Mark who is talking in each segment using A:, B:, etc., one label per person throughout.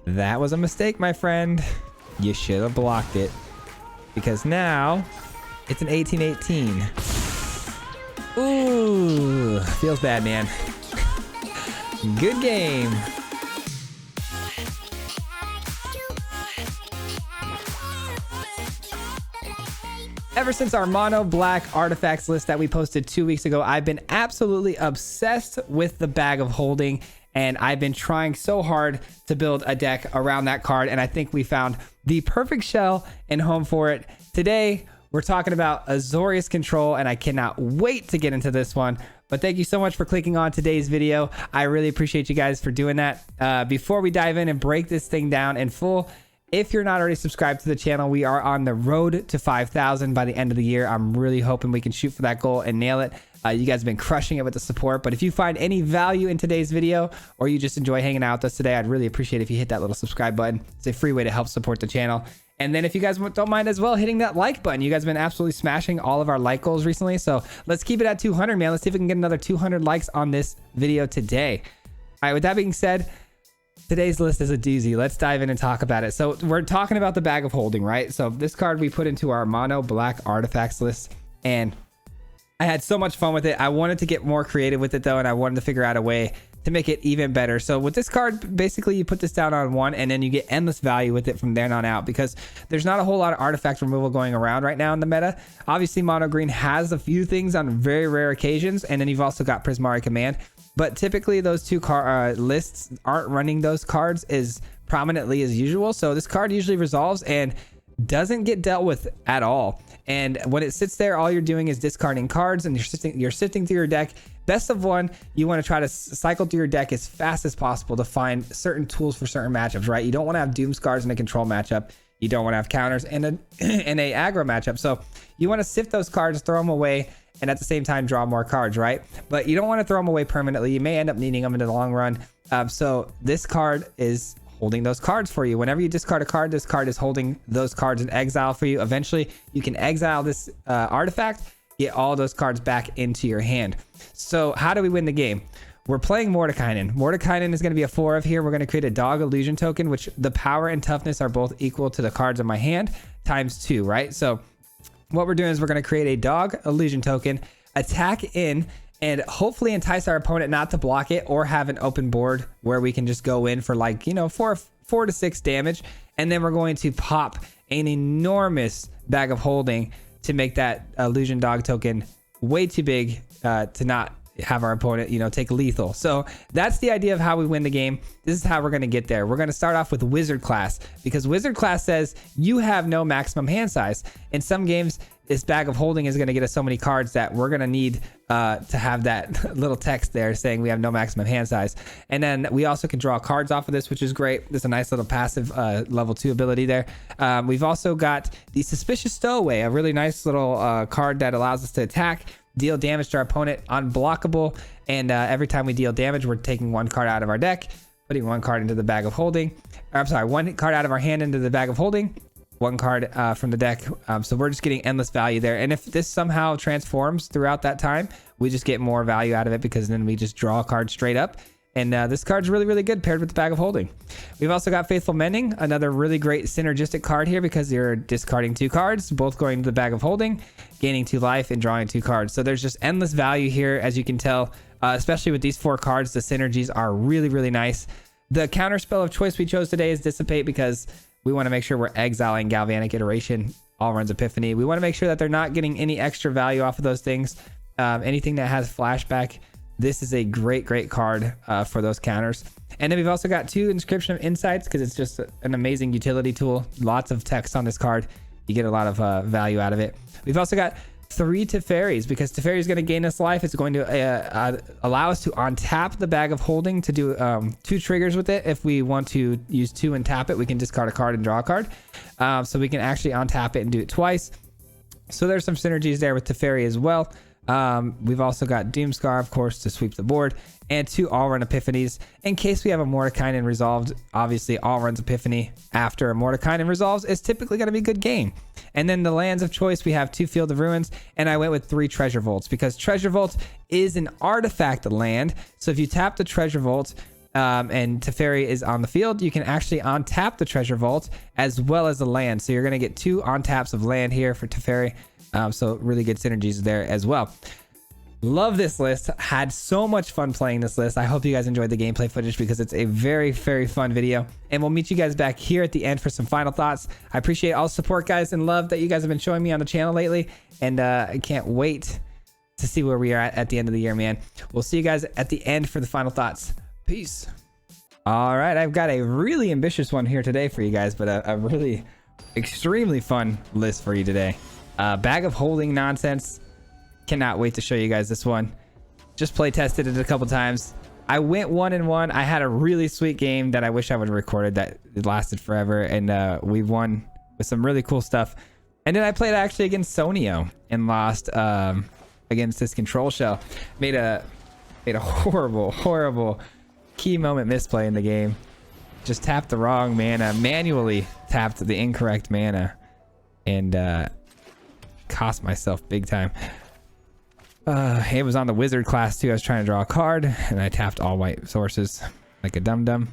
A: That was a mistake, my friend. You should have blocked it. Because now, it's an 18-18. Ooh, feels bad, man. Good game. Ever since our mono black artifacts list that we posted 2 weeks ago, I've been absolutely obsessed with the Bag of Holding, and I've been trying so hard to build a deck around that card, and I think we found the perfect shell and home for it. Today, we're talking about AZORIUS Control, and I cannot wait to get into this one. But thank you so much for clicking on today's video. I really appreciate you guys for doing that. Before we dive in and break this thing down in full, if you're not already subscribed to the channel, we are on the road to 5,000 by the end of the year. I'm really hoping we can shoot for that goal and nail it. You guys have been crushing it with the support. But if you find any value in today's video, or you just enjoy hanging out with us today, I'd really appreciate if you hit that little subscribe button. It's a free way to help support the channel. And then if you guys don't mind as well, hitting that like button. You guys have been absolutely smashing all of our like goals recently. So let's keep it at 200, man. Let's see if we can get another 200 likes on this video today. All right, with that being said, today's list is a doozy. Let's dive in and talk about it. So we're talking about the Bag of Holding, right? So this card we put into our mono black artifacts list, and I had so much fun with it. I wanted to get more creative with it though, and I wanted to figure out a way to make it even better. So with this card, basically you put this down on one, and then you get endless value with it from there on out, because there's not a whole lot of artifact removal going around right now in the meta. Obviously mono green has a few things on very rare occasions, and then you've also got Prismari Command. But typically those two lists aren't running those cards as prominently as usual. So this card usually resolves and doesn't get dealt with at all. And when it sits there, all you're doing is discarding cards, and you're sifting through your deck. Best of one, you want to try to cycle through your deck as fast as possible to find certain tools for certain matchups, right? You don't want to have Doom Scars in a control matchup. You don't want to have counters in a aggro matchup. So you want to sift those cards, throw them away, and at the same time draw more cards, right? But you don't want to throw them away permanently. You may end up needing them in the long run. So this card is holding those cards for you. Whenever you discard a card, this card is holding those cards in exile for you. Eventually, you can exile this artifact, get all those cards back into your hand. So how do we win the game? We're playing Mordekainen. Mordekainen is going to be a 4 of here. We're going to create a dog illusion token, which the power and toughness are both equal to the cards in my hand times 2, right? So what we're doing is we're going to create a dog illusion token, attack in, and hopefully entice our opponent not to block it, or have an open board where we can just go in for, like, you know, 4 to 6 damage. And then we're going to pop an enormous Bag of Holding to make that illusion dog token way too big to not have our opponent, you know, take lethal. So that's the idea of how we win the game. This is how we're going to get there. We're going to start off with Wizard class, because Wizard class says you have no maximum hand size. In some games, this Bag of Holding is going to get us so many cards that we're going to need to have that little text there saying we have no maximum hand size. And then we also can draw cards off of this, which is great. There's a nice little passive level 2 ability there. We've also got the Suspicious Stowaway, a really nice little card that allows us to attack, deal damage to our opponent, unblockable, and every time we deal damage, we're taking one card out of our deck, putting one card into the Bag of Holding. I'm sorry, one card out of our hand into the Bag of Holding, one card from the deck. So we're just getting endless value there. And if this somehow transforms throughout that time, we just get more value out of it, because then we just draw a card straight up. And this card's really, really good paired with the Bag of Holding. We've also got Faithful Mending, another really great synergistic card here, because you're discarding 2 cards, both going to the Bag of Holding, gaining 2 life, and drawing 2 cards. So there's just endless value here, as you can tell, especially with these 4 cards. The synergies are really, really nice. The counter spell of choice we chose today is Dissipate, because we want to make sure we're exiling Galvanic Iteration, All Runs Epiphany. We want to make sure that they're not getting any extra value off of those things. Anything that has flashback, this is a great card for those counters. And then we've also got 2 Inscription of Insights, because it's just an amazing utility tool. Lots of text on this card. You get a lot of value out of it. We've also got 3 Teferis, because Teferi is going to gain us life. It's going to allow us to untap the Bag of Holding to do 2 triggers with it. If we want to use 2 and tap it, we can discard a card and draw a card. So we can actually untap it and do it twice. So there's some synergies there with Teferi as well. We've also got Doomscar, of course, to sweep the board, and 2 all-run Epiphanies in case we have a Mordekainen resolved. Obviously, all-runs Epiphany after a Mordekainen resolves is typically going to be a good game. And then the lands of choice, we have 2 Field of Ruins, and I went with 3 Treasure Vaults, because Treasure Vault is an artifact land. So if you tap the Treasure Vault, and Teferi is on the field, you can actually untap the treasure vault as well as the land. So you're going to get 2 on-taps of land here for Teferi. So really good synergies there as well. Love this list. Had so much fun playing this list. I hope you guys enjoyed the gameplay footage because it's a very, very fun video. And we'll meet you guys back here at the end for some final thoughts. I appreciate all the support, guys, and love that you guys have been showing me on the channel lately. And I can't wait to see where we are at the end of the year, man. We'll see you guys at the end for the final thoughts. Peace. All right, I've got a really ambitious one here today for you guys, but a really extremely fun list for you today. Bag of holding nonsense. Cannot wait to show you guys this one. Just play tested it a couple times. I went 1-1. I had a really sweet game that I wish I would have recorded that it lasted forever, and we won with some really cool stuff. And then I played actually against Sonio and lost against this control shell. Made a horrible key moment misplay in the game. Just tapped the wrong mana, manually tapped the incorrect mana, and cost myself big time. It was on the wizard class too. I was trying to draw a card and I tapped all white sources like a dum-dum.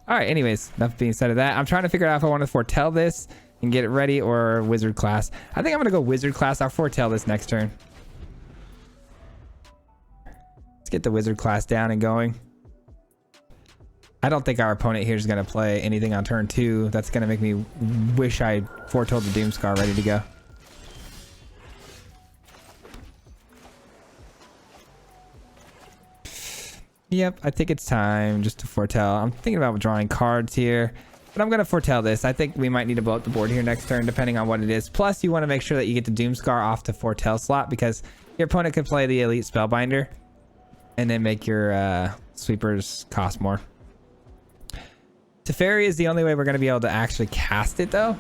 A: All right, anyways, enough being said of that. I'm trying to figure out if I want to foretell this and get it ready or wizard class. I think I'm gonna go wizard class. I'll foretell this next turn. Let's get the wizard class down and going. I don't think our opponent here is gonna play anything on turn 2. That's gonna make me wish I foretold the Doomscar ready to go. Yep, I think it's time just to foretell. I'm thinking about drawing cards here, but I'm going to foretell this. I think we might need to blow up the board here next turn, depending on what it is. Plus, you want to make sure that you get the Doomscar off the foretell slot, because your opponent could play the Elite Spellbinder and then make your sweepers cost more. Teferi is the only way we're going to be able to actually cast it, though.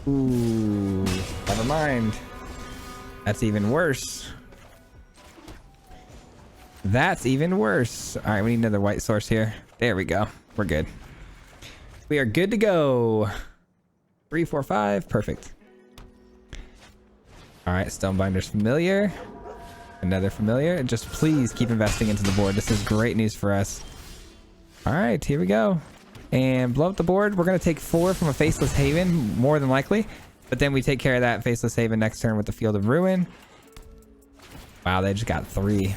A: Ooh, never mind. That's even worse. That's even worse. All right, we need another white source here. There we go. We're good. We are good to go. 3, 4, 5. Perfect. All right, Stonebinder's familiar. Another familiar. Just please keep investing into the board. This is great news for us. All right, here we go. And blow up the board. We're going to take 4 from a Faceless Haven, more than likely. But then we take care of that Faceless Haven next turn with the Field of Ruin. Wow, they just got 3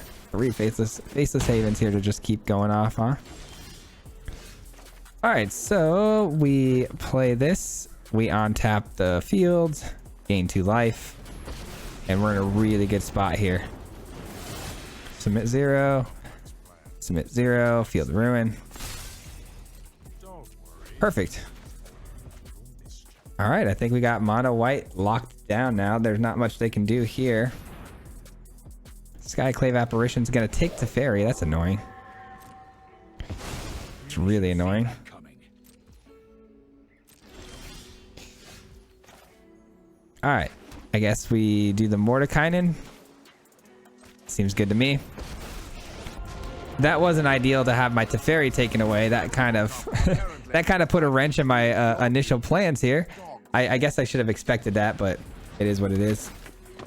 A: faceless havens here to just keep going off, huh? All right, so we play this. We untap the field, gain 2 life, and we're in a really good spot here. Submit 0, submit 0, Field of Ruin. Perfect. All right, I think we got mono white locked down now. There's not much they can do here. Skyclave Apparition's gonna take Teferi. That's annoying. It's really annoying. All right, I guess we do the Mordekainen. Seems good to me. That wasn't ideal to have my Teferi taken away. That kind of that kind of put a wrench in my initial plans here. I guess I should have expected that, but it is what it is.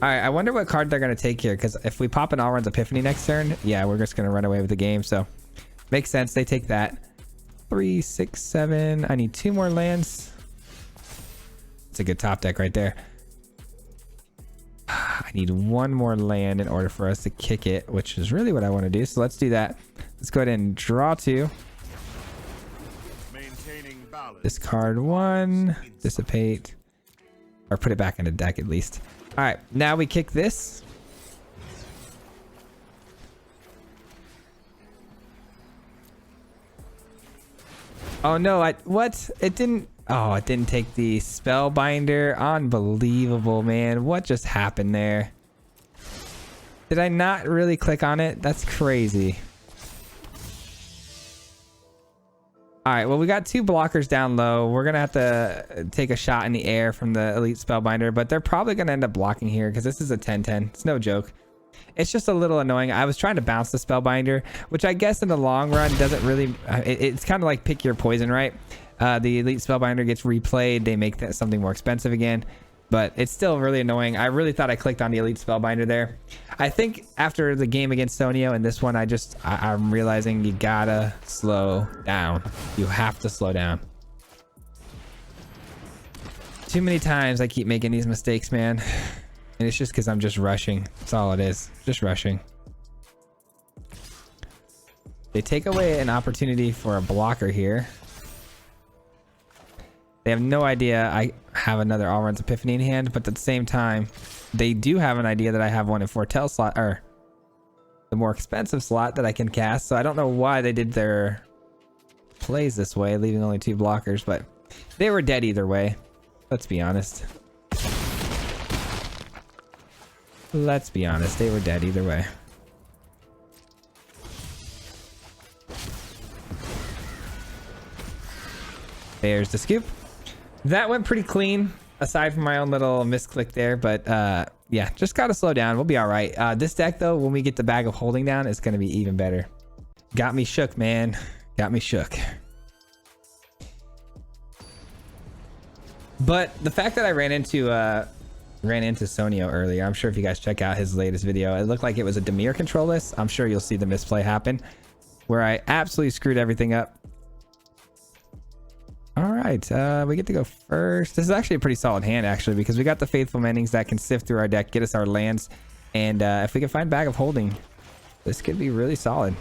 A: All right, I wonder what card they're going to take here, because if we pop an Alrund's Epiphany next turn, yeah, we're just going to run away with the game. So makes sense. They take that. 3, 6, 7. I need 2 more lands. It's a good top deck right there. I need 1 more land in order for us to kick it, which is really what I want to do. So let's do that. Let's go ahead and draw 2. Discard 1. Dissipate. Or put it back in the deck at least. All right, now we kick this. Oh no, what? It didn't. Oh, it didn't take the Spellbinder. Unbelievable, man. What just happened there? Did I not really click on it? That's crazy. All right, well, we got 2 blockers down low. We're going to have to take a shot in the air from the Elite Spellbinder, but they're probably going to end up blocking here because this is a 10-10. It's no joke. It's just a little annoying. I was trying to bounce the Spellbinder, which I guess in the long run doesn't really... it's kind of like pick your poison, right? The Elite Spellbinder gets replayed. They make that something more expensive again. but it's still really annoying. I really thought I clicked on the Elite Spellbinder there. I think after the game against Sonio and this one, I'm realizing you gotta slow down. You have to slow down. Too many times I keep making these mistakes, man. And it's just because I'm just rushing. That's all it is. Just rushing. They take away an opportunity for a blocker here. They have no idea I have another All-Runs Epiphany in hand, but at the same time, they do have an idea that I have one in Foretell slot, or the more expensive slot that I can cast. So I don't know why they did their plays this way, leaving only 2 blockers, but they were dead either way. Let's be honest. Let's be honest, they were dead either way. There's the scoop. That went pretty clean, aside from my own little misclick there, but yeah, just gotta slow down. We'll be all right. This deck, though, when we get the Bag of Holding down, it's gonna be even better. Got me shook, man. Got me shook. But the fact that I ran into Sonio earlier, I'm sure if you guys check out his latest video, it looked like it was a Dimir control list. I'm sure you'll see the misplay happen, where I absolutely screwed everything up. All right, we get to go first. This is actually a pretty solid hand, actually, because we got the Faithful Mendings that can sift through our deck, get us our lands, and if we can find Bag of Holding, this could be really solid.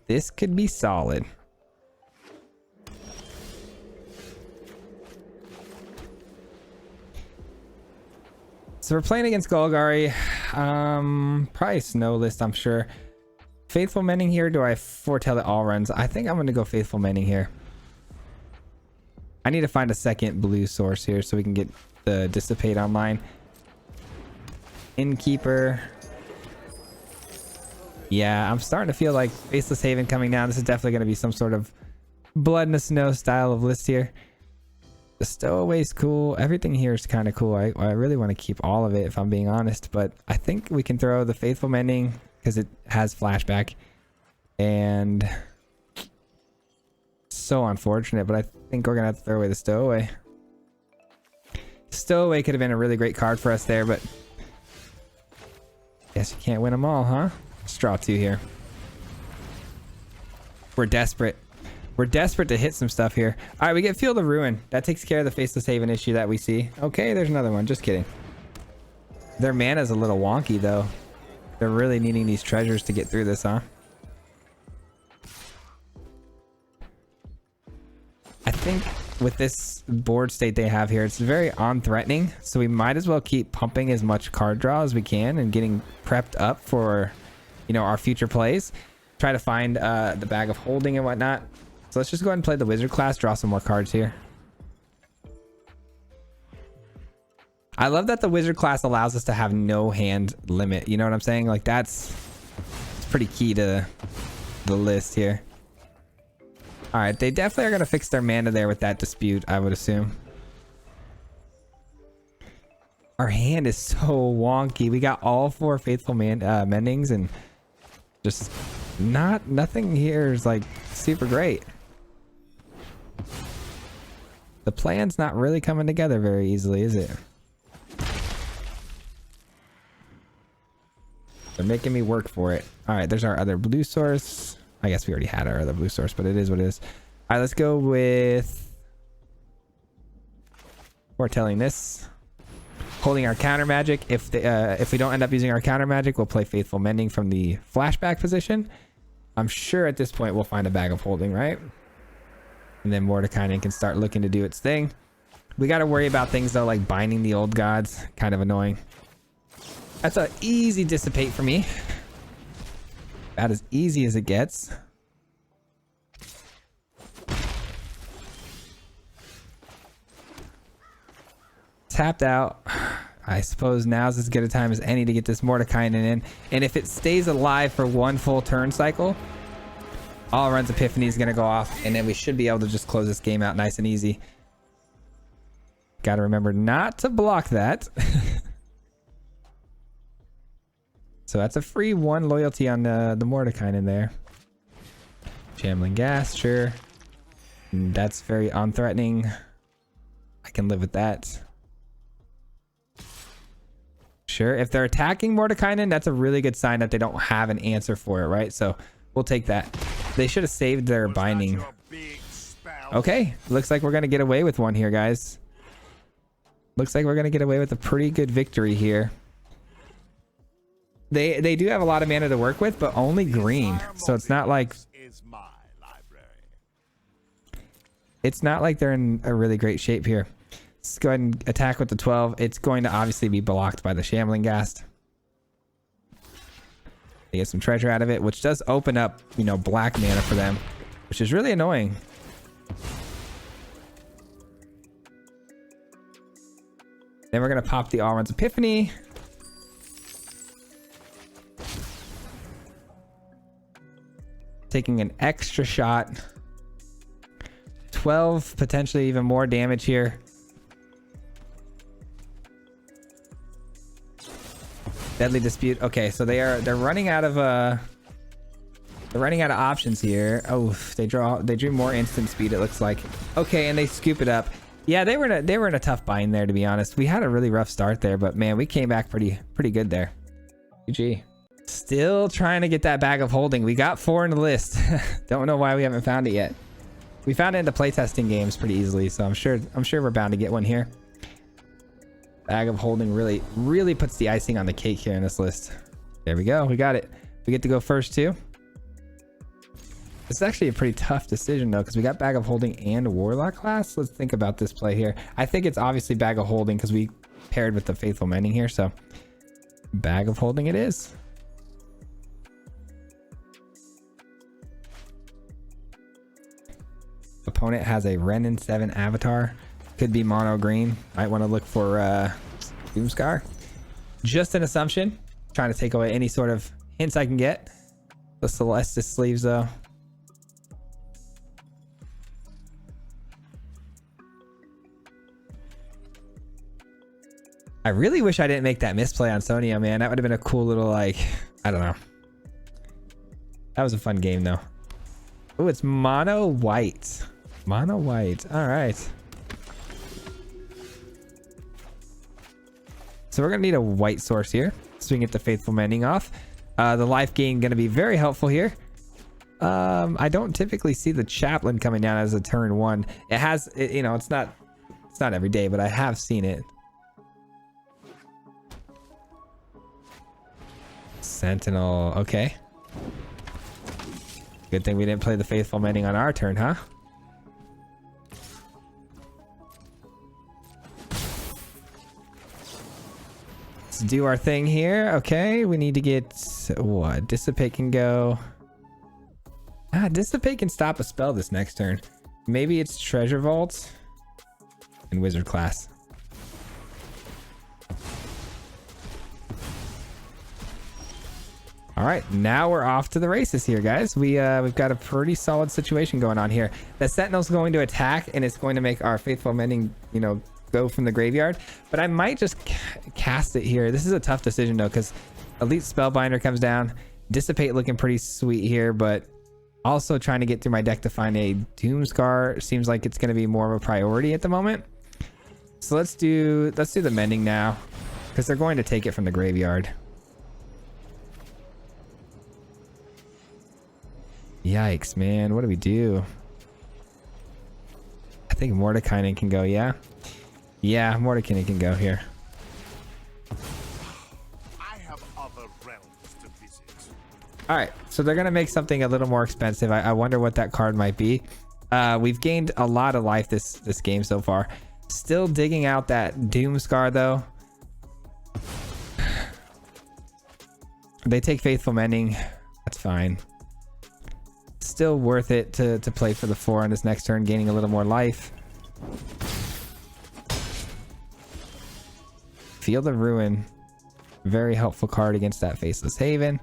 A: This could be solid. So we're playing against Golgari. Probably Snow List, I'm sure. Faithful Mending here. Do I foretell the all runs? I think I'm going to go Faithful Mending here. I need to find a second blue source here so we can get the Dissipate online. Innkeeper. Yeah, I'm starting to feel like Faceless Haven coming down. This is definitely going to be some sort of Blood in the Snow style of list here. The Stowaway's cool. Everything here is kind of cool. I really want to keep all of it if I'm being honest, but I think we can throw the Faithful Mending because it has flashback, and so unfortunate, but I think we're gonna have to throw away the Stowaway. Stowaway could have been a really great card for us there, but guess you can't win them all, huh? Let's draw 2 here. We're desperate. We're desperate to hit some stuff here. All right, we get Field of Ruin. That takes care of the Faceless Haven issue that we see. Okay, there's another one. Just kidding. Their mana's a little wonky, though. They're really needing these treasures to get through this, huh? I think with this board state they have here, it's very unthreatening, so we might as well keep pumping as much card draw as we can and getting prepped up for, you know, our future plays. Try to find the Bag of Holding and whatnot. So let's just go ahead and play the Wizard class, draw some more cards here. I love that the Wizard class allows us to have no hand limit. You know what I'm saying? Like it's pretty key to the list here. All right, they definitely are going to fix their mana there with that Dispute, I would assume. Our hand is so wonky. We got all 4 Faithful Mendings, and just nothing here is like super great. The plan's not really coming together very easily, is it? They're making me work for it. All right, there's our other blue source. I guess we already had our other blue source, but it is what it is. All right, let's go with foretelling this. Holding our counter magic. If we don't end up using our counter magic, we'll play Faithful Mending from the flashback position. I'm sure at this point we'll find a Bag of Holding, right? And then Mordekainen can start looking to do its thing. We got to worry about things though, like binding the old gods. Kind of annoying. That's an easy Dissipate for me. About as easy as it gets. Tapped out. I suppose now's as good a time as any to get this Mordekainen in. And if it stays alive for 1 full turn cycle, All Runs Epiphany is going to go off, and then we should be able to just close this game out nice and easy. Got to remember not to block that. So that's a free 1 loyalty on the Mordekainen there. Shambling Gas, sure. That's very unthreatening. I can live with that. Sure, if they're attacking Mordekainen, that's a really good sign that they don't have an answer for it, right? So we'll take that. They should have saved their binding. Okay, looks like we're gonna get away with one here, guys. Looks like we're gonna get away with a pretty good victory here. They do have a lot of mana to work with, but only green, so it's not like they're in a really great shape here. Let's go ahead and attack with the 12. It's going to obviously be blocked by the Shambling Ghast. They get some treasure out of it, which does open up, you know, black mana for them, which is really annoying. Then we're going to pop the Alrund's Epiphany. Taking an extra shot. 12, potentially even more damage here. Deadly Dispute. Okay, so they're running out of options here. Oh, they drew more instant speed, it looks like. Okay, and they scoop it up. Yeah, they were in a tough bind there, to be honest. We had a really rough start there, but man, we came back pretty good there. GG. Still trying to get that Bag of Holding. We got 4 in the list. Don't know why we haven't found it yet. We found it in the playtesting games pretty easily, so I'm sure we're bound to get one here. Bag of Holding really puts the icing on the cake here in this list. There we go. We got it. We get to go first too. It's actually a pretty tough decision though, because we got Bag of Holding and Warlock class. Let's think about this play here. I think it's obviously Bag of Holding because we paired with the Faithful Mending here. So Bag of Holding it is. Opponent has a Renin 7 avatar. Could be mono green. Might want to look for Doomscar. Just an assumption. Trying to take away any sort of hints I can get. The Celestis sleeves though. I really wish I didn't make that misplay on Sonia, man. That would have been a cool little, like, I don't know. That was a fun game though. Oh, it's mono white. Mono white. All right. So we're gonna need a white source here, so we can get the Faithful Mending off. The life gain gonna be very helpful here. I don't typically see the Chaplain coming down as a turn 1. It has, you know, it's not every day, but I have seen it. Sentinel. Okay. Good thing we didn't play the Faithful Mending on our turn, huh? Let's do our thing here. Okay, we need to get what? Dissipate can go. Dissipate can stop a spell this next turn. Maybe it's Treasure Vault and Wizard class. All right, now we're off to the races here, guys. We've got a pretty solid situation going on here. The Sentinel's going to attack, and it's going to make our Faithful Mending, you know, go from the graveyard. But I might just cast it here. This is a tough decision though, because Elite Spellbinder comes down. Dissipate looking pretty sweet here, but also trying to get through my deck to find a Doomscar seems like it's going to be more of a priority at the moment. So let's do the Mending now, because they're going to take it from the graveyard. Yikes, man. What do we do? I think Mordekainen can go, yeah? Yeah, Mordekainen can go here.
B: I have other realms to visit.
A: Alright, so they're going to make something a little more expensive. I wonder what that card might be. We've gained a lot of life this game so far. Still digging out that Doomscar, though. They take Faithful Mending. That's fine. Still worth it to play for the 4 on this next turn, gaining a little more life. Field of Ruin. Very helpful card against that Faceless Haven.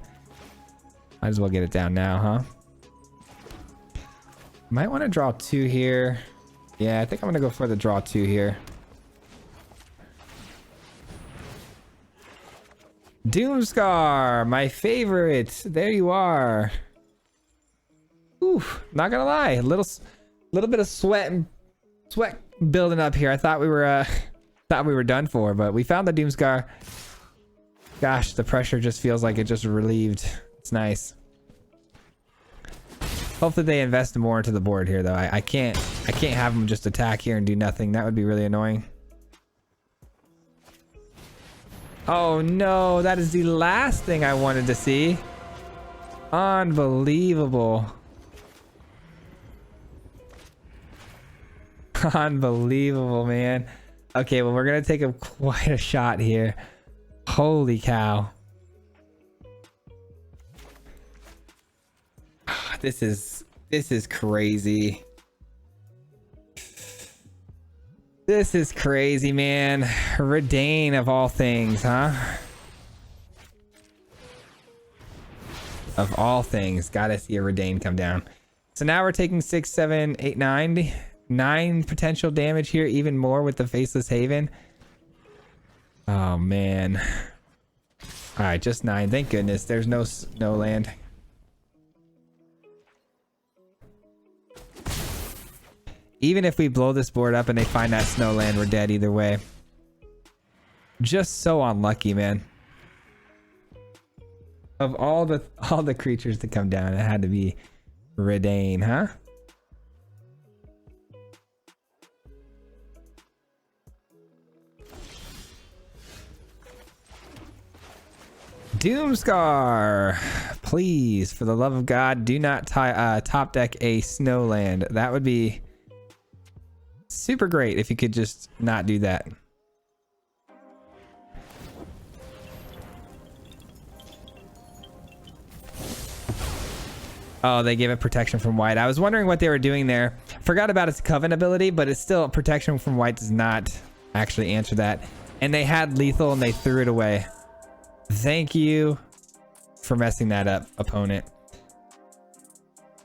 A: Might as well get it down now, huh? Might want to draw 2 here. Yeah, I think I'm going to go for the draw 2 here. Doomscar, my favorite. There you are. Ooh, not gonna lie, a little bit of sweat building up here. I thought we were done for, but we found the Doomscar. Gosh, the pressure just feels like it just relieved. It's nice. Hopefully they invest more into the board here, though. I can't have them just attack here and do nothing. That would be really annoying. Oh no, that is the last thing I wanted to see. Unbelievable. Unbelievable, man. Okay, well, we're gonna take quite a shot here. Holy cow. This is crazy. This is crazy, man. Redain of all things, huh? Of all things, gotta see a Redain come down. So now we're taking 6, 7, 8, 9 potential damage here, even more with the Faceless Haven. Oh man. All right, just 9. Thank goodness there's no snow land. Even if we blow this board up and they find that snow land, we're dead either way. Just so unlucky, man. Of all the creatures to come down, it had to be Redain, huh? Doomscar, please, for the love of God, do not top deck a snowland. That would be super great if you could just not do that. Oh, they gave it protection from white. I was wondering what they were doing there. Forgot about its Coven ability, but it's still protection from white does not actually answer that. And they had lethal and they threw it away. Thank you for messing that up, opponent.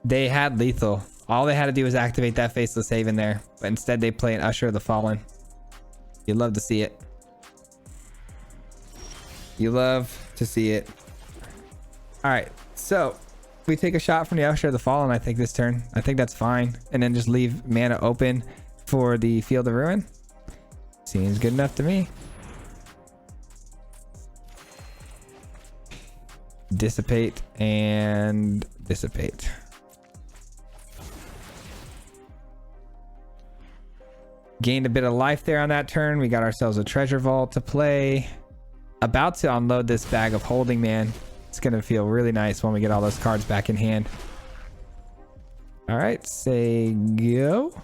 A: They had lethal. All they had to do was activate that Faceless Haven there, but instead they play an Usher of the Fallen. You love to see it. You love to see it. All right, so we take a shot from the Usher of the Fallen, I think, this turn. I think that's fine. And then just leave mana open for the Field of Ruin. Seems good enough to me. Dissipate and dissipate. Gained a bit of life there on that turn. We got ourselves a treasure vault to play. About to unload this bag of holding, man. It's gonna feel really nice when we get all those cards back in hand. All right, say go.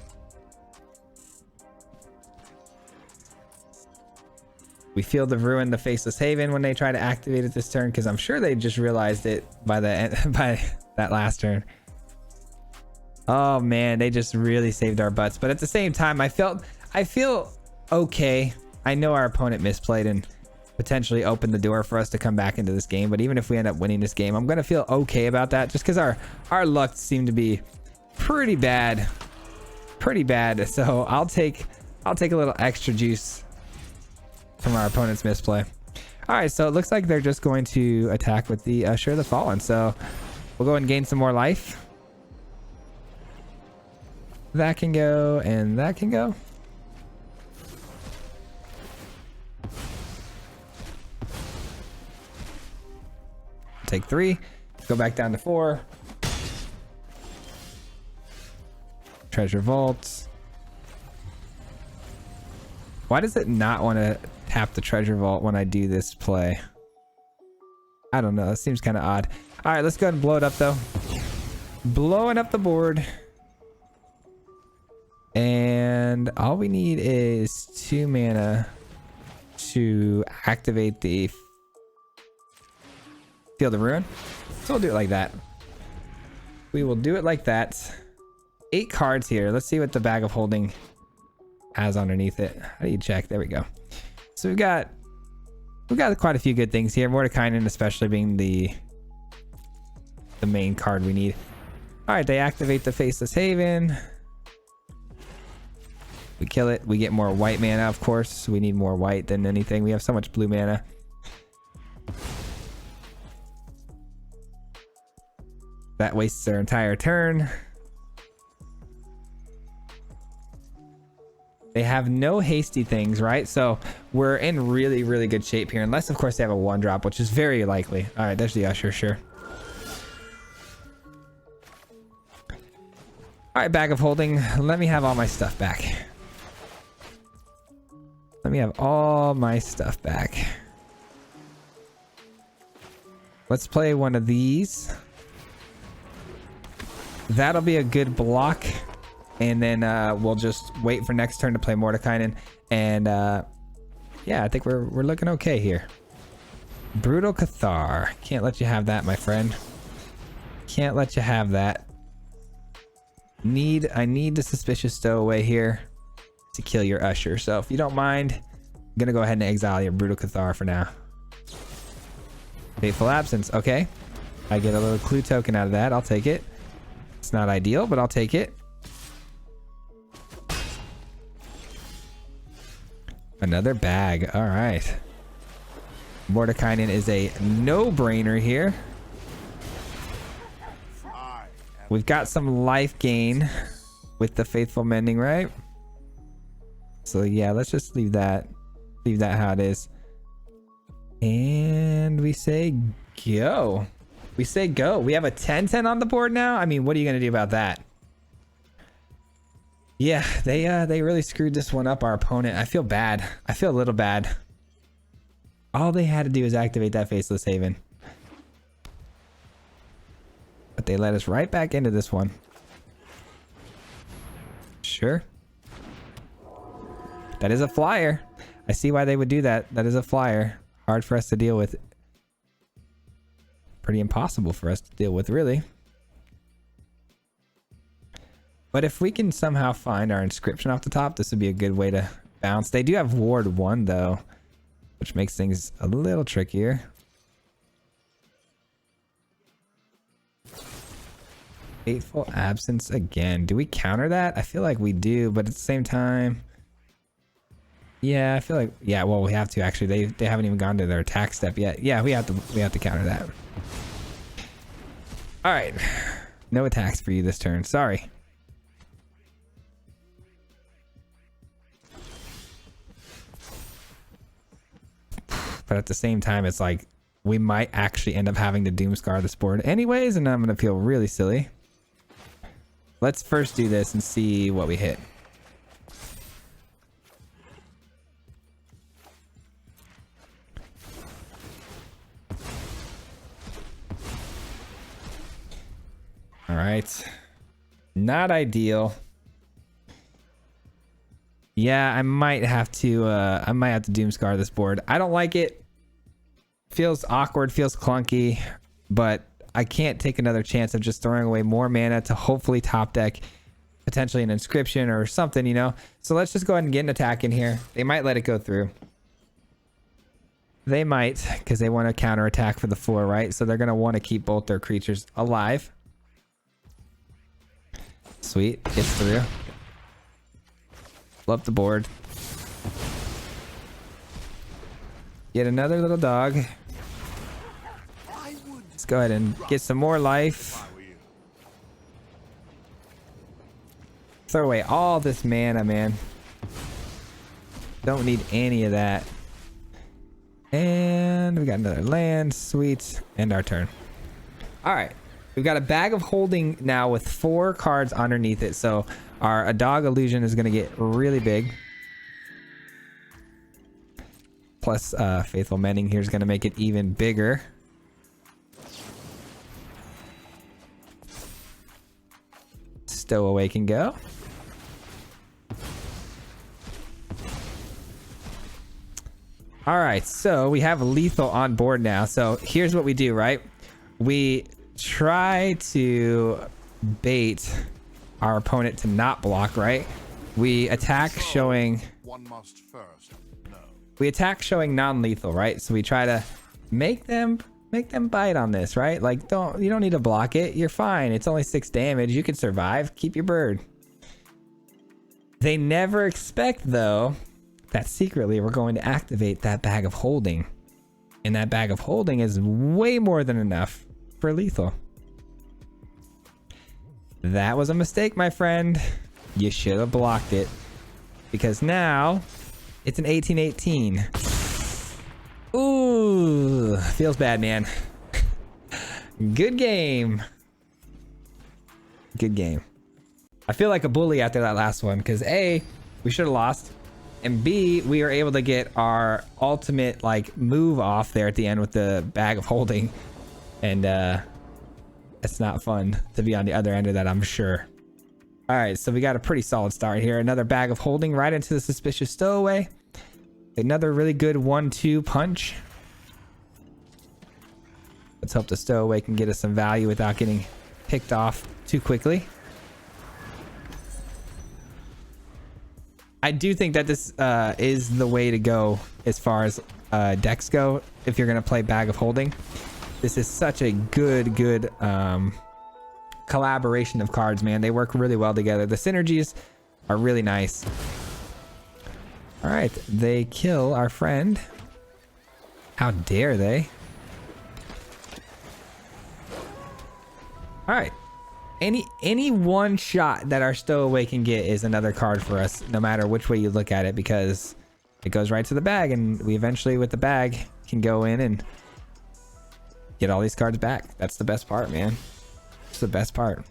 A: We Field the Ruin, the Faceless Haven when they try to activate it this turn, because I'm sure they just realized it by by that last turn. Oh man, they just really saved our butts. But at the same time, I feel okay. I know our opponent misplayed and potentially opened the door for us to come back into this game. But even if we end up winning this game, I'm gonna feel okay about that, just because our luck seemed to be pretty bad, So I'll take a little extra juice from our opponent's misplay. All right, so it looks like they're just going to attack with the Usher of the Fallen. So we'll go and gain some more life. That can go, and that can go. Take 3, go back down to 4. Treasure vaults. Why does it not want to tap the treasure vault when I do this play? I don't know. That seems kind of odd. All right, let's go ahead and blow it up, though. Blowing up the board. And all we need is 2 mana to activate the Field of Ruin. So we'll do it like that. We will do it like that. 8 cards here. Let's see what the bag of holding has underneath it. How do you check? There we go. So we've got quite a few good things here. Mordekainen especially being the main card we need. All right, they activate the Faceless Haven. We kill it. We get more white mana, of course. We need more white than anything. We have so much blue mana. That wastes our entire turn. They have no hasty things, right? So we're in really, really good shape here. Unless, of course, they have a 1-drop, which is very likely. All right, there's the Usher, sure. All right, bag of holding. Let me have all my stuff back. Let me have all my stuff back. Let's play one of these. That'll be a good block. And then we'll just wait for next turn to play Mordekainen. And yeah, I think we're looking okay here. Brutal Cathar. Can't let you have that, my friend. Can't let you have that. I need the Suspicious Stowaway here to kill your Usher. So if you don't mind, I'm gonna go ahead and exile your Brutal Cathar for now. Fateful Absence. Okay. I get a little clue token out of that. I'll take it. It's not ideal, but I'll take it. Another bag. All right. Mordekainen is a no-brainer here. We've got some life gain with the Faithful Mending, right? So yeah, let's just leave that how it is. And we say go. We say go. We have a 10-10 on the board now. I mean, what are you gonna do about that? Yeah, they really screwed this one up, our opponent. I feel bad. I feel a little bad. All they had to do is activate that Faceless Haven. But they let us right back into this one. Sure. That is a flyer. I see why they would do that. That is a flyer. Hard for us to deal with. Pretty impossible for us to deal with, really. But if we can somehow find our inscription off the top, this would be a good way to bounce. They do have Ward 1 though, which makes things a little trickier. Fateful Absence again. Do we counter that? I feel like we do, but at the same time, yeah, I feel like, yeah, well, we have to actually. They haven't even gone to their attack step yet. Yeah, we have to counter that. All right, no attacks for you this turn. Sorry. But at the same time, it's like we might actually end up having to Doomscar this board anyways, and I'm gonna feel really silly. Let's first do this and see what we hit. All right, not ideal. Yeah, I might have to Doomscar this board. I don't like it. Feels awkward, feels clunky, but I can't take another chance of just throwing away more mana to hopefully top deck potentially an inscription or something, you know? So let's just go ahead and get an attack in here. They might let it go through. They might, because they want to counter attack for the 4, right? So they're going to want to keep both their creatures alive. Sweet, gets through. Flip the board. Get another little dog. Let's go ahead and get some more life. Throw away all this mana, man. Don't need any of that. And we got another land. Sweet. End our turn. All right. We've got a bag of holding now with 4 cards underneath it. So our A Dog Illusion is going to get really big. Plus Faithful Mending here is going to make it even bigger. Stowaway can go. All right, so we have lethal on board now. So here's what we do, right? We try to bait our opponent to not block, right? We attack showing...
B: One must first know.
A: We attack showing non-lethal, right? So we try to make them bite on this, right? Like, you don't need to block it. You're fine. It's only 6 damage. You can survive. Keep your bird. They never expect, though, that secretly we're going to activate that bag of holding. And that bag of holding is way more than enough for lethal. That was a mistake, my friend. You should have blocked it. because now it's an 18-18. Ooh, feels bad, man. Good game. Good game. I feel like a bully after that last one because A, we should have lost, and B, we were able to get our ultimate like move off there at the end with the bag of holding, and it's not fun to be on the other end of that, I'm sure. All right, so we got a pretty solid start here. Another bag of holding right into the suspicious stowaway. Another really good 1-2 punch. Let's hope the stowaway can get us some value without getting picked off too quickly. I do think that this is the way to go as far as decks go if you're going to play bag of holding. This is such a good collaboration of cards, man. They work really well together. The synergies are really nice. All right, they kill our friend. How dare they? All right, any one shot that our stowaway can get is another card for us, no matter which way you look at it, because it goes right to the bag, and we eventually with the bag can go in and get all these cards back. That's the best part, man. It's the best part.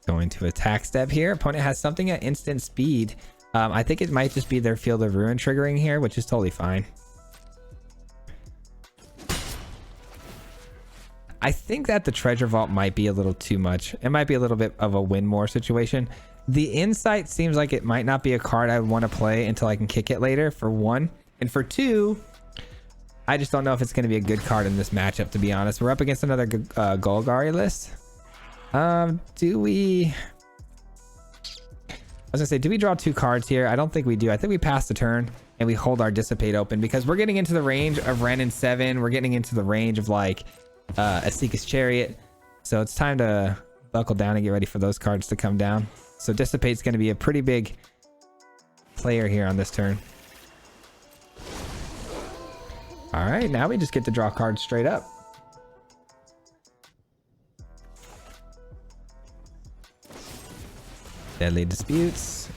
A: Going to attack step here. Opponent has something at instant speed. I think it might just be their Field of Ruin triggering here, which is totally fine. I think that the treasure vault might be a little too much. It might be a little bit of a win more situation. The insight seems like it might not be a card I want to play until I can kick it later, for one. And for two, I just don't know if it's going to be a good card in this matchup, to be honest. We're up against another Golgari list. Do we... I was gonna say, do we draw two cards here? I don't think we do. I think we pass the turn and we hold our Dissipate open because we're getting into the range of Ren and 7. We're getting into the range of like Asika's Chariot. So it's time to buckle down and get ready for those cards to come down. So Dissipate's going to be a pretty big player here on this turn. All right, now we just get to draw cards straight up. Deadly Disputes.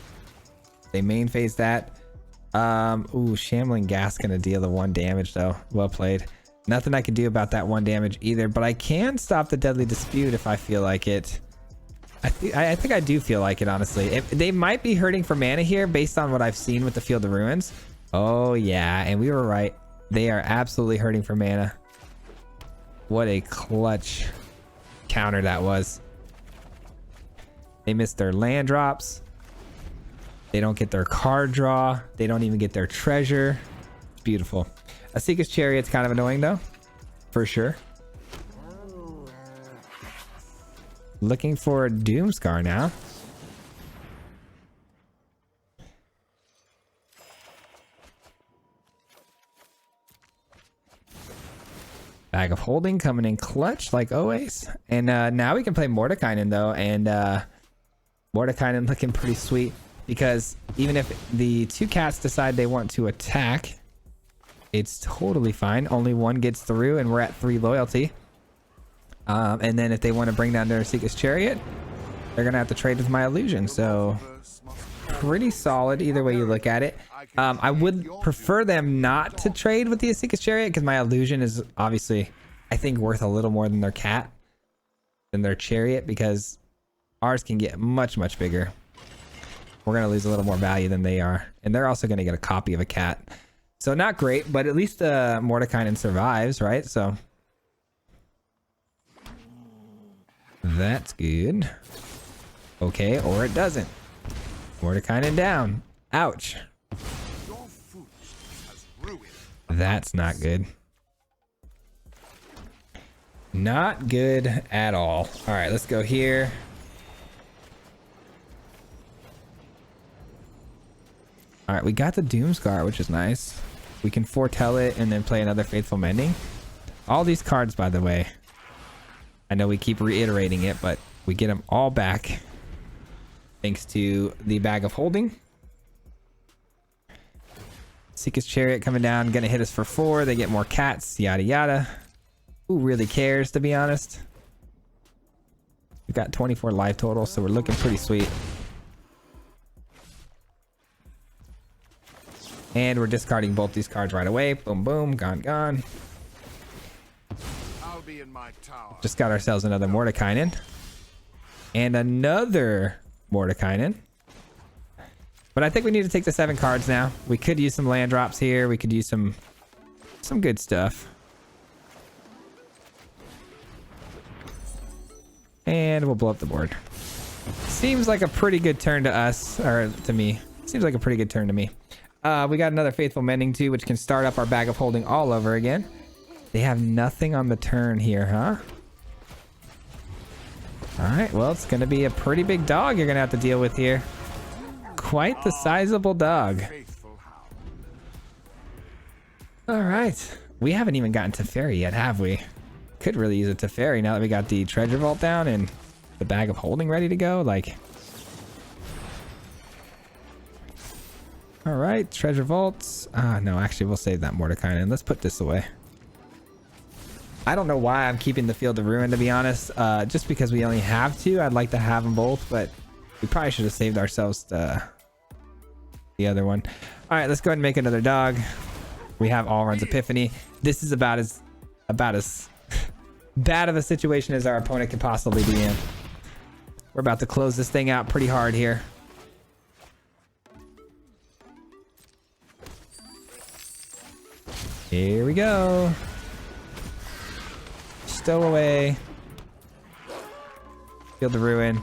A: They main phase that. Ooh, Shambling Gas gonna deal the 1 damage though. Well played. Nothing I can do about that 1 damage either, but I can stop the Deadly Dispute if I feel like it. I think I do feel like it, honestly. They might be hurting for mana here based on what I've seen with the Field of Ruins. Oh yeah, and we were right. They are absolutely hurting for mana. What a clutch counter that was. They missed their land drops. They don't get their card draw. They don't even get their treasure. It's beautiful. Asika's Chariot's kind of annoying though, for sure. Looking for a Doomscar now. Bag of Holding coming in clutch like always. And now we can play Mordekainen though, and Mordekainen looking pretty sweet because even if the 2 cats decide they want to attack, it's totally fine. Only 1 gets through and we're at 3 loyalty. And then if they want to bring down their Asika's Chariot, they're gonna have to trade with my illusion. So pretty solid either way you look at it. I would prefer them not to trade with the Asika's Chariot because my illusion is obviously, I think, worth a little more than their cat, than their chariot, because ours can get much bigger. We're gonna lose a little more value than they are, and they're also gonna get a copy of a cat. So not great, but at least Mordekainen survives, right? So that's good. Okay, or it doesn't. Mordekainen down. Ouch. That's not good. Not good at all. All right, let's go here. All right, we got the Doomscar, which is nice. We can foretell it and then play another Faithful Mending. All these cards, by the way, I know we keep reiterating it, but we get them all back thanks to the Bag of Holding. Asika's Chariot coming down, gonna hit us for 4. They get more cats, yada yada. Who really cares, to be honest? We've got 24 life total, so we're looking pretty sweet. And we're discarding both these cards right away. Boom, boom, gone, gone.
B: I'll be in my tower.
A: Just got ourselves another Mordekainen. And another Mordekainen. But I think we need to take the 7 cards now. We could use some land drops here. We could use some good stuff. And we'll blow up the board. Seems like a pretty good turn to us, or to me. Seems like a pretty good turn to me. We got another Faithful Mending too, which can start up our Bag of Holding all over again. They have nothing on the turn here, huh? All right, well, it's going to be a pretty big dog you're going to have to deal with here. Quite the sizable dog. All right. We haven't even gotten Teferi yet, have we? Could really use a Teferi now that we got the Treasure Vault down and the Bag of Holding ready to go. Like, all right, Treasure Vaults. No, actually, we'll save that Mordekainen. Let's put this away. I don't know why I'm keeping the Field of Ruin, to be honest. Just because we only have 2. I'd like to have them both, but we probably should have saved ourselves the other one. All right, let's go ahead and make another dog. We have Alrund's Epiphany. This is about as bad of a situation as our opponent could possibly be in. We're about to close this thing out pretty hard here. Here we go. Stow away. Field of Ruin.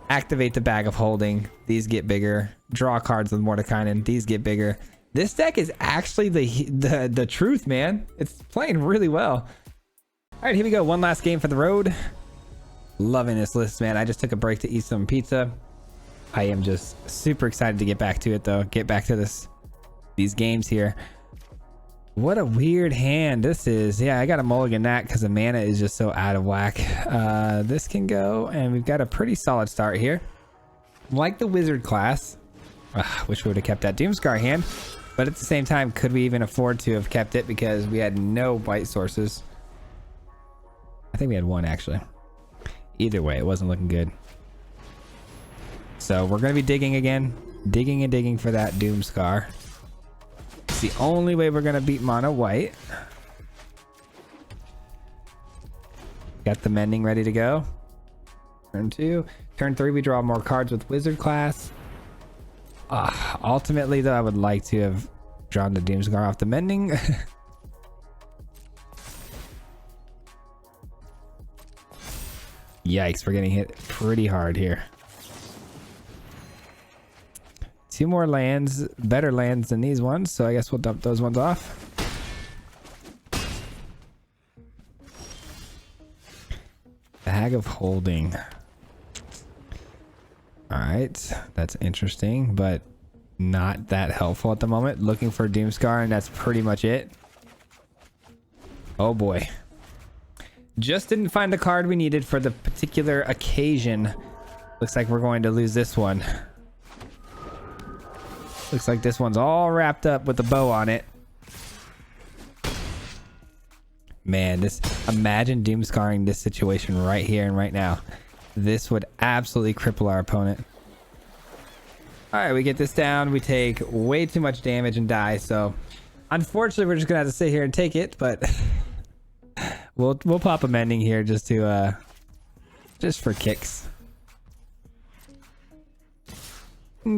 A: Activate the Bag of Holding. These get bigger. Draw cards with Mordekainen. These get bigger. This deck is actually the truth, man. It's playing really well. All right, here we go. One last game for the road. Loving this list, man. I just took a break to eat some pizza. I am just super excited to get back to it, though. Get back to these games here. What a weird hand this is. Yeah, I got to mulligan that because the mana is just so out of whack. This can go, and we've got a pretty solid start here. Like the wizard class. Wish we would have kept that Doomscar hand. But at the same time, could we even afford to have kept it because we had no white sources? I think we had 1, actually. Either way, it wasn't looking good. So we're going to be digging again. Digging and digging for that Doomscar. It's the only way we're going to beat mono white. Got the Mending ready to go. Turn 2. Turn 3, we draw more cards with wizard class. Ultimately, though, I would like to have drawn the Doomscar off the Mending. Yikes, we're getting hit pretty hard here. 2 more lands, better lands than these ones, so I guess we'll dump those ones off. Bag of Holding. All right, that's interesting, but not that helpful at the moment. Looking for Doomscar, and that's pretty much it. Oh boy. Just didn't find the card we needed for the particular occasion. Looks like we're going to lose this one. Looks like this one's all wrapped up with a bow on it. Man, imagine Doomscarring this situation right here and right now. This would absolutely cripple our opponent. All right, we get this down. We take way too much damage and die. So unfortunately, we're just gonna have to sit here and take it, but we'll pop a Mending here just to just for kicks.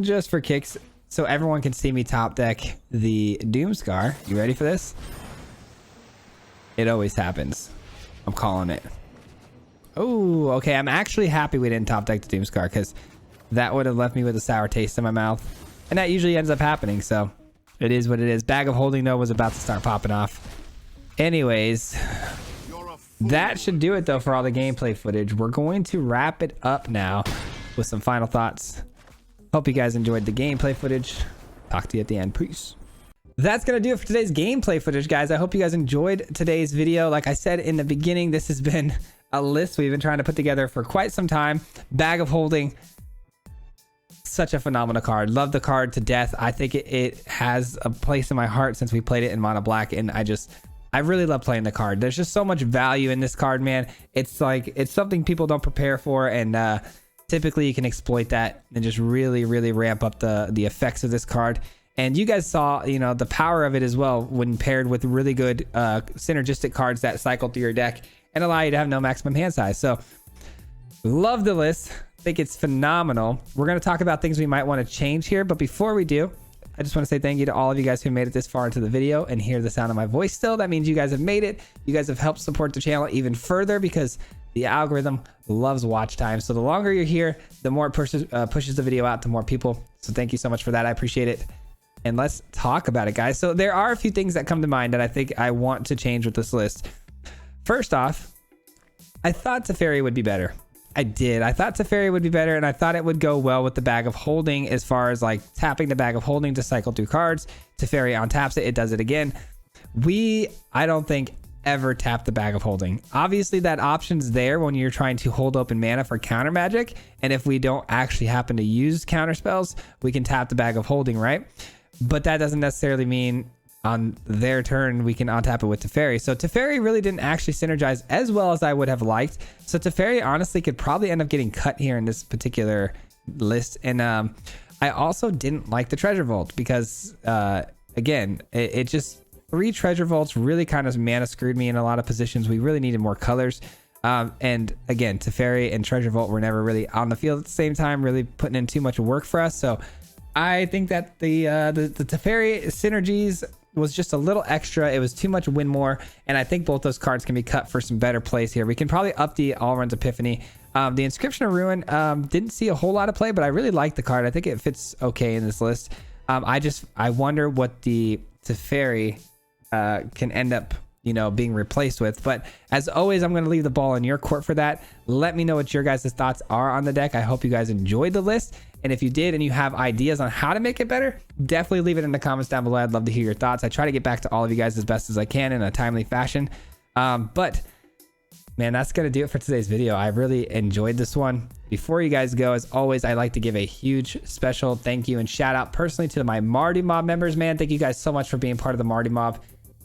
A: Just for kicks. So everyone can see me top deck the Doomscar. You ready for this? It always happens. I'm calling it. Oh, okay. I'm actually happy we didn't top deck the Doomscar because that would have left me with a sour taste in my mouth. And that usually ends up happening. So it is what it is. Bag of Holding, though, was about to start popping off. Anyways, that should do it, though, for all the gameplay footage. We're going to wrap it up now with some final thoughts. Hope you guys enjoyed the gameplay footage. Talk to you at the end. Peace. That's going to do it for today's gameplay footage, guys. I hope you guys enjoyed today's video. Like I said in the beginning, this has been a list we've been trying to put together for quite some time. Bag of Holding, such a phenomenal card. Love the card to death. I think it has a place in my heart since we played it in mono black, and I really love playing the card. There's just so much value in this card, man. It's like, it's something people don't prepare for, and typically you can exploit that and just really ramp up the effects of this card. And you guys saw, you know, the power of it as well when paired with really good synergistic cards that cycle through your deck and allow you to have no maximum hand size. So love the list. I think it's phenomenal. We're going to talk about things we might want to change here, but before we do, I just want to say thank you to all of you guys who made it this far into the video and hear the sound of my voice still. That means you guys have made it. You guys have helped support the channel even further because the algorithm loves watch time. So the longer you're here, the more it pushes the video out to more people. So thank you so much for that. I appreciate it. And let's talk about it, guys. So there are a few things that come to mind that I think I want to change with this list. First off, I thought Teferi would be better. I did. I thought Teferi would be better, and I thought it would go well with the Bag of Holding as far as like tapping the Bag of Holding to cycle through cards. Teferi untaps it. It does it again. I don't think ever tap the Bag of Holding. Obviously that option's there when you're trying to hold open mana for counter magic, and if we don't actually happen to use counter spells, we can tap the Bag of Holding, right? But that doesn't necessarily mean on their turn we can untap it with Teferi. So Teferi really didn't actually synergize as well as I would have liked. So Teferi honestly could probably end up getting cut here in this particular list. And I also didn't like the Treasure Vault because again, it just 3 Treasure Vaults really kind of mana screwed me in a lot of positions. We really needed more colors. And again, Teferi and Treasure Vault were never really on the field at the same time, really putting in too much work for us. So I think that the Teferi synergies was just a little extra. It was too much win more, and I think both those cards can be cut for some better plays here. We can probably up the All-Runs Epiphany. The Inscription of Ruin didn't see a whole lot of play, but I really like the card. I think it fits okay in this list. I wonder what the Teferi can end up, you know, being replaced with. But as always, I'm going to leave the ball in your court for that. Let me know what your guys' thoughts are on the deck. I hope you guys enjoyed the list, and if you did and you have ideas on how to make it better, definitely leave it in the comments down below. I'd love to hear your thoughts. I try to get back to all of you guys as best as I can in a timely fashion. But man, that's going to do it for today's video. I really enjoyed this one. Before you guys go, as always, I'd like to give a huge special thank you and shout out personally to my Marty Mob members. Man, thank you guys so much for being part of the Marty Mob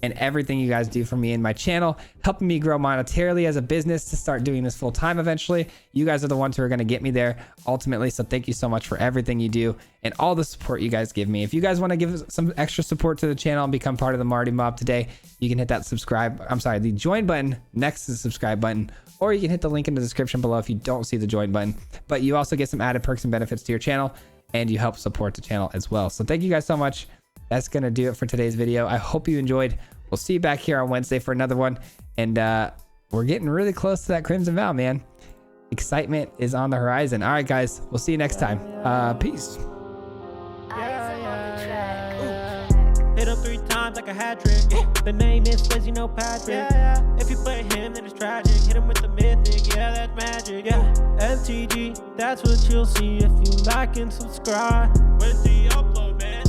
A: and everything you guys do for me and my channel, helping me grow monetarily as a business to start doing this full time eventually. You guys are the ones who are going to get me there ultimately. So thank you so much for everything you do and all the support you guys give me. If you guys want to give some extra support to the channel and become part of the Marty Mob today, you can hit that the join button next to the subscribe button, or you can hit the link in the description below if you don't see the join button. But you also get some added perks and benefits to your channel, and you help support the channel as well. So thank you guys so much. That's going to do it for today's video. I hope you enjoyed. We'll see you back here on Wednesday for another one. And we're getting really close to that Crimson Vow, man. Excitement is on the horizon. All right, guys. We'll see you next time. Peace.
C: Hit him 3 times like a hat trick. The name is Swayze, no Patrick. If you play him, then it's tragic. Hit him with the mythic, yeah, that's magic. MTG, that's what you'll see if you like and subscribe. With the upload, man.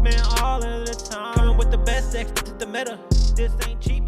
C: Man, all of the time. Coming with the best decks, this is the meta. This ain't cheap.